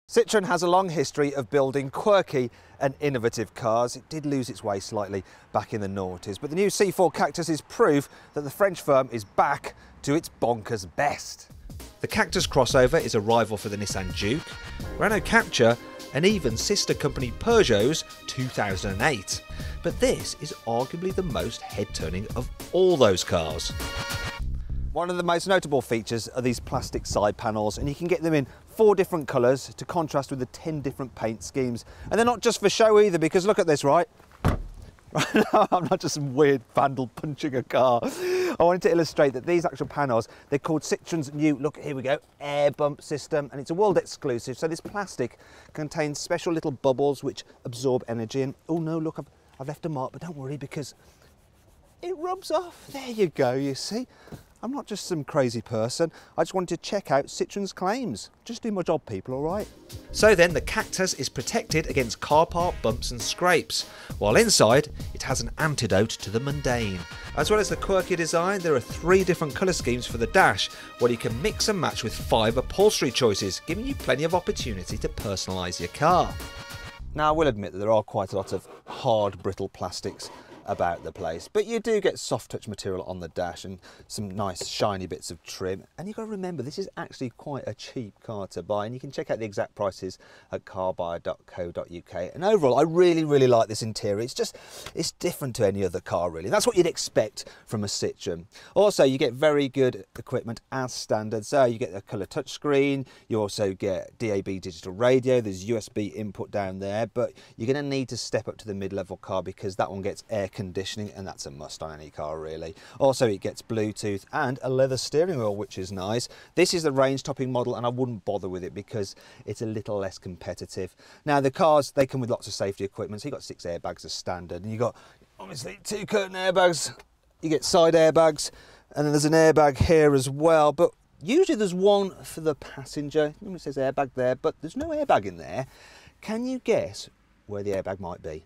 Citroen has a long history of building quirky and innovative cars. It did lose its way slightly back in the noughties, but the new C4 Cactus is proof that the French firm is back to its bonkers best. The Cactus crossover is a rival for the Nissan Juke, Renault Capture, and even sister company Peugeot's 2008. But this is arguably the most head-turning of all those cars. One of the most notable features are these plastic side panels, and you can get them in 4 different colours to contrast with the 10 different paint schemes. And they're not just for show either, because look at this, right? I'm not just some weird vandal punching a car. I wanted to illustrate that these actual panels, they're called Citroen's new, look, here we go, air bump system, and it's a world exclusive. So this plastic contains special little bubbles which absorb energy. And oh no, look, I've left a mark, but don't worry, because it rubs off. There you go, you see. I'm not just some crazy person. I just wanted to check out Citroen's claims. Just do my job, people, all right? So then the Cactus is protected against car park bumps and scrapes, while inside it has an antidote to the mundane. As well as the quirky design, there are 3 different colour schemes for the dash, where you can mix and match with 5 upholstery choices, giving you plenty of opportunity to personalise your car. Now, I will admit that there are quite a lot of hard, brittle plastics about the place, but you do get soft touch material on the dash and some nice shiny bits of trim. And you've got to remember, this is actually quite a cheap car to buy, and you can check out the exact prices at carbuyer.co.uk. and overall, I really like this interior. It's different to any other car, really. That's what you'd expect from a Citroen. Also, you get very good equipment as standard. So you get a colour touchscreen, you also get DAB digital radio, there's USB input down there, but you're going to need to step up to the mid-level car because that one gets air conditioning, and that's a must on any car, really. Also, it gets Bluetooth and a leather steering wheel, which is nice. This is the range topping model, and I wouldn't bother with it because it's a little less competitive. Now, the cars, they come with lots of safety equipment. So you've got 6 airbags as standard, and you've got obviously 2 curtain airbags. You get side airbags, and then there's an airbag here as well, but usually there's one for the passenger. Normally it says airbag there, but there's no airbag in there. Can you guess where the airbag might be?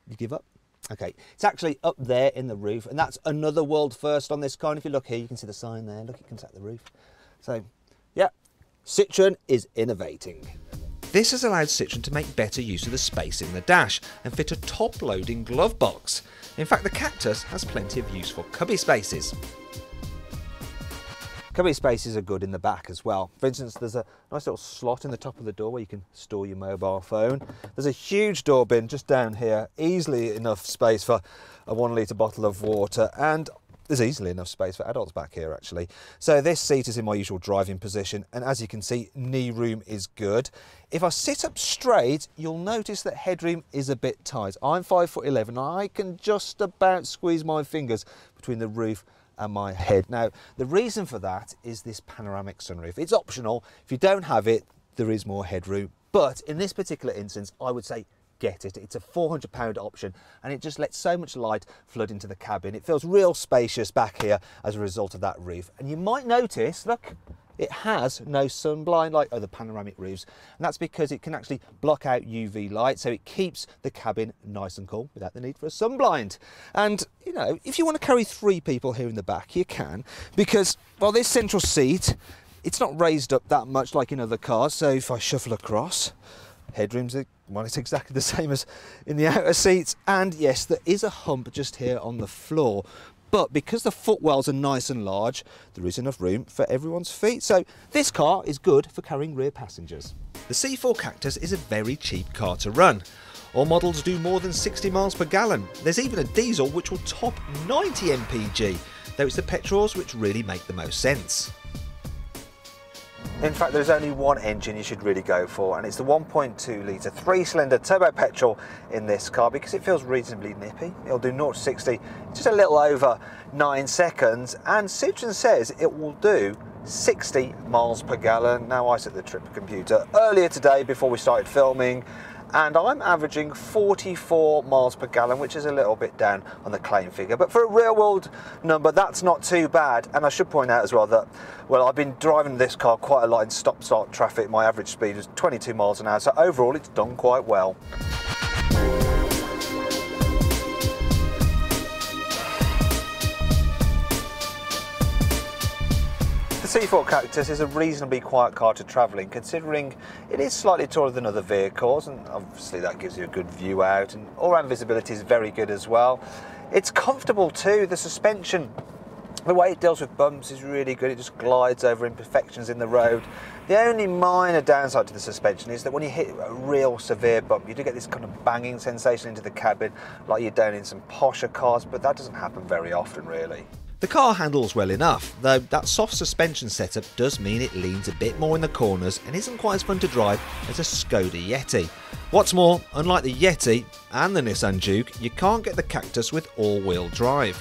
You give up? Okay, it's actually up there in the roof, and that's another world first on this car. And if you look here, you can see the sign there. Look, it comes out the roof. So, yeah, Citroen is innovating. This has allowed Citroen to make better use of the space in the dash and fit a top-loading glove box. In fact, the Cactus has plenty of use for cubby spaces. Cubby spaces are good in the back as well. For instance, there's a nice little slot in the top of the door where you can store your mobile phone. There's a huge door bin just down here, easily enough space for a 1 litre bottle of water, and there's easily enough space for adults back here, actually. So this seat is in my usual driving position, and as you can see, knee room is good. If I sit up straight, you'll notice that headroom is a bit tight. I'm 5'11", and I can just about squeeze my fingers between the roof and my head. Now, the reason for that is this panoramic sunroof. It's optional. If you don't have it, there is more headroom. But in this particular instance, I would say get it. It's a £400 option, and it just lets so much light flood into the cabin. It feels real spacious back here as a result of that roof. And you might notice, look, it has no sunblind like other panoramic roofs, and that's because it can actually block out UV light, so it keeps the cabin nice and cool without the need for a sunblind. And you know, if you want to carry 3 people here in the back, you can, because well, this central seat, it's not raised up that much like in other cars. So if I shuffle across, headroom's well, it's exactly the same as in the outer seats, and yes, there is a hump just here on the floor. But because the footwells are nice and large, there is enough room for everyone's feet. So this car is good for carrying rear passengers. The C4 Cactus is a very cheap car to run. All models do more than 60 miles per gallon. There's even a diesel which will top 90 mpg, though it's the petrols which really make the most sense. In fact, there's only one engine you should really go for, and it's the 1.2 litre 3-cylinder turbo petrol in this car because it feels reasonably nippy. It'll do 0 to 60 just a little over 9 seconds, and Citroen says it will do 60 miles per gallon. Now, I set the trip computer earlier today before we started filming, and I'm averaging 44 miles per gallon, which is a little bit down on the claim figure. But for a real world number, that's not too bad. And I should point out as well that, well, I've been driving this car quite a lot in stop-start traffic. My average speed is 22 miles an hour, so overall it's done quite well. The C4 Cactus is a reasonably quiet car to travel in, considering it is slightly taller than other vehicles, and obviously that gives you a good view out, and all-round visibility is very good as well. It's comfortable too. The suspension, the way it deals with bumps is really good. It just glides over imperfections in the road. The only minor downside to the suspension is that when you hit a real severe bump, you do get this kind of banging sensation into the cabin, like you're down in some posher cars, but that doesn't happen very often really. The car handles well enough, though that soft suspension setup does mean it leans a bit more in the corners and isn't quite as fun to drive as a Skoda Yeti. What's more, unlike the Yeti and the Nissan Juke, you can't get the Cactus with all-wheel drive.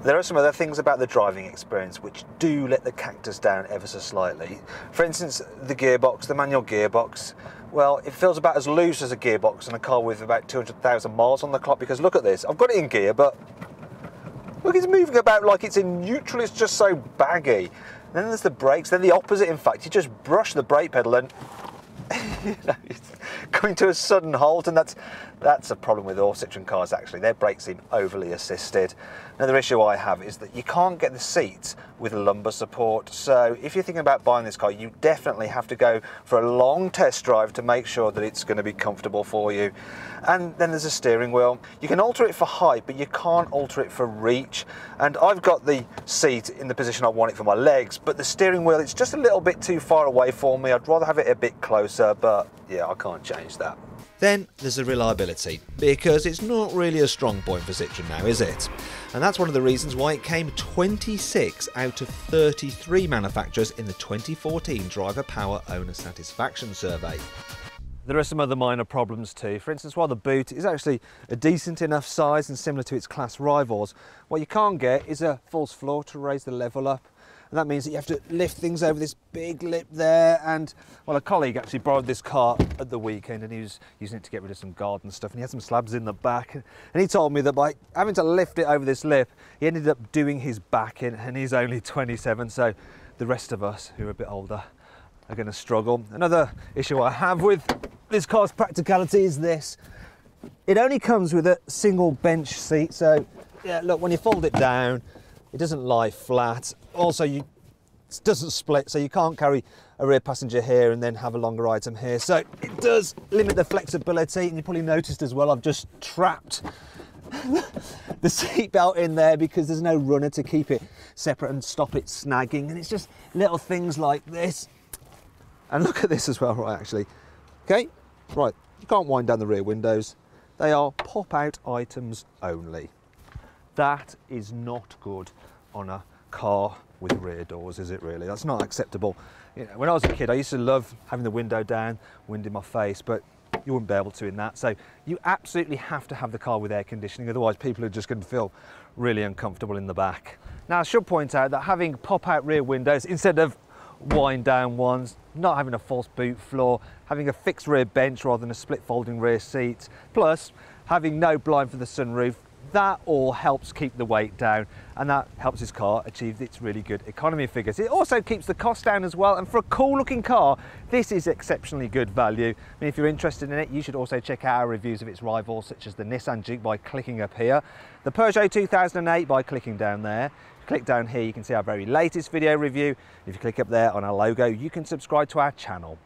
There are some other things about the driving experience which do let the Cactus down ever so slightly. For instance, the gearbox, the manual gearbox, well, it feels about as loose as a gearbox in a car with about 200,000 miles on the clock, because look at this, I've got it in gear, but look, it's moving about like it's in neutral, it's just so baggy. And then there's the brakes, then the opposite in fact, you just brush the brake pedal and it's coming to a sudden halt, and that's a problem with all Citroen cars actually. Their brakes seem overly assisted. Another issue I have is that you can't get the seats with lumbar support, so if you're thinking about buying this car, you definitely have to go for a long test drive to make sure that it's going to be comfortable for you. And then there's a steering wheel. You can alter it for height, but you can't alter it for reach. And I've got the seat in the position I want it for my legs, but the steering wheel, it's just a little bit too far away for me. I'd rather have it a bit closer, but yeah, I can't change that. Then there's the reliability, because it's not really a strong point for Citroen now, is it? And that's one of the reasons why it came 26 out of 33 manufacturers in the 2014 Driver Power Owner Satisfaction Survey. There are some other minor problems too. For instance, while the boot is actually a decent enough size and similar to its class rivals, what you can't get is a false floor to raise the level up. And that means that you have to lift things over this big lip there. And well, a colleague actually borrowed this car at the weekend, and he was using it to get rid of some garden stuff, and he had some slabs in the back. And he told me that by having to lift it over this lip, he ended up doing his back in, and he's only 27, so the rest of us who are a bit older are going to struggle. Another issue I have with this car's practicality is this. It only comes with a single bench seat, so yeah, look, when you fold it down, it doesn't lie flat. Also, it doesn't split, so you can't carry a rear passenger here and then have a longer item here. So it does limit the flexibility, and you probably noticed as well, I've just trapped the seatbelt in there because there's no runner to keep it separate and stop it snagging. And it's just little things like this. And look at this as well, right, actually. Okay, right, you can't wind down the rear windows. They are pop-out items only. That is not good on a car with rear doors, is it really? That's not acceptable. You know, when I was a kid, I used to love having the window down, wind in my face, but you wouldn't be able to in that. So you absolutely have to have the car with air conditioning, otherwise people are just going to feel really uncomfortable in the back. Now, I should point out that having pop-out rear windows instead of wind down ones, not having a false boot floor, having a fixed rear bench rather than a split folding rear seat, plus having no blind for the sunroof, that all helps keep the weight down, and that helps this car achieve its really good economy figures. It also keeps the cost down as well, and for a cool looking car, this is exceptionally good value. I mean, if you're interested in it, you should also check out our reviews of its rivals, such as the Nissan Juke by clicking up here, the Peugeot 2008 by clicking down there. Click down here, you can see our very latest video review. If you click up there on our logo, you can subscribe to our channel.